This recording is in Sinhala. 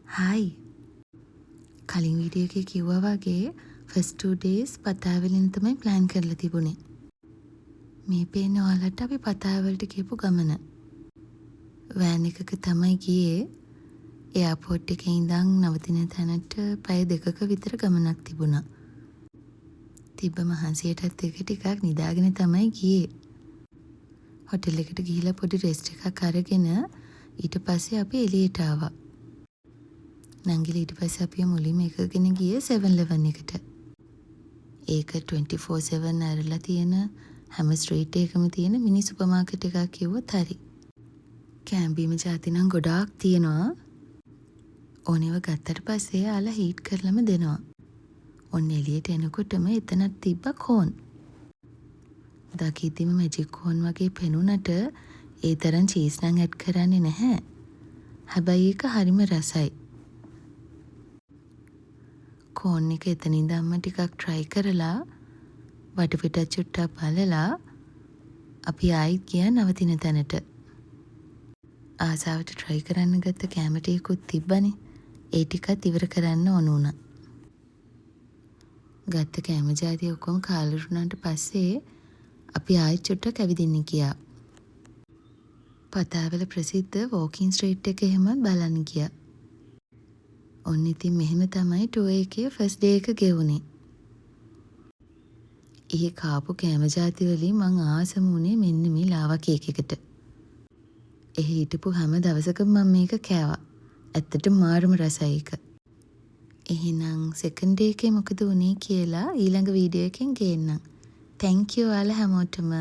හයි කලින් වීඩියෝ එකේ කිව්වා වගේ ෆස්ට් 2 days පතාවලින් තමයි ප්ලෑන් කරලා තිබුණේ. මේ පේන ඔයාලට අපි පතාවලට ගිහපු ගමන. වෑන් එකක තමයි ගියේ. එයාපෝට් එකේ ඉඳන් නවතින තැනට පැය 2ක විතර ගමනක් තිබුණා. තිබ්බ මහන්සියටත් එක ටිකක් නිදාගෙන තමයි ගියේ. හොටෙල් එකට ගිහිල්ලා පොඩි රෙස්ට් එකක් අරගෙන ඊට පස්සේ අපි එළියට ආවා. නංගිලා ඊට පස්සේ අපි මුලින්ම එකගෙන ගියේ 7-Eleven එකට. ඒක 24/7 ඇරලා තියෙන හැම ස්ට්‍රීට් එකකම තියෙන මිනි සුපර් මාකට් එකක් කිව්වොත් හරි. කෑම්බීම જાති නම් ගොඩාක් තියෙනවා. ඕනෙව ගත්තට පස්සේ ආලා හීට් කරලම දෙනවා. ඔන්න එළියට එනකොටම එතනක් තිබ්බ කෝන්. දකිද්දිම මැජික් කෝන් වගේ පෙනුනට ඒ තරම් චීස් නම් ඇඩ් කරන්නේ නැහැ. හැබැයි ඒක හරිම රසයි. කෝන් එක එතනින් දැම්ම ටිකක් try කරලා වටපිටත් චුට්ටක් බලලා අපි ආයිත් ගියා නවතින තැනට. ආසාවට try කරන්න ගත්ත කැම ටිකකුත් තිබ්බනේ. ඒ ටිකත් ඉවර කරන්න ඕන වුණා. ගත්ත කැම જાති ඔක්කොම කාලා ඉවරනාට පස්සේ අපි ආයිත් චුට්ටක් ඇවිදින්න ගියා. පතාවල ප්‍රසිද්ධ walking street එක එහෙම බලන්න ගියා. ඔන්න ඉතින් මෙහෙම තමයි ටුවර් එකේ ෆස්ට් ඩේ එක ගෙවුනේ. ඒ කාපු කෑම જાති වලින් මං ආසම උනේ මෙන්න මේ ලාවා කේක් එකට. එහි හිටපු හැම දවසකම මම මේක කෑවා. ඇත්තටම මාරම රසයි ඒක. එහෙනම් සෙකන්ඩ් ඩේ එකේ මොකද උනේ කියලා ඊළඟ වීඩියෝ එකෙන් ගේන්නම්. thank you ඔයාලා හැමෝටම.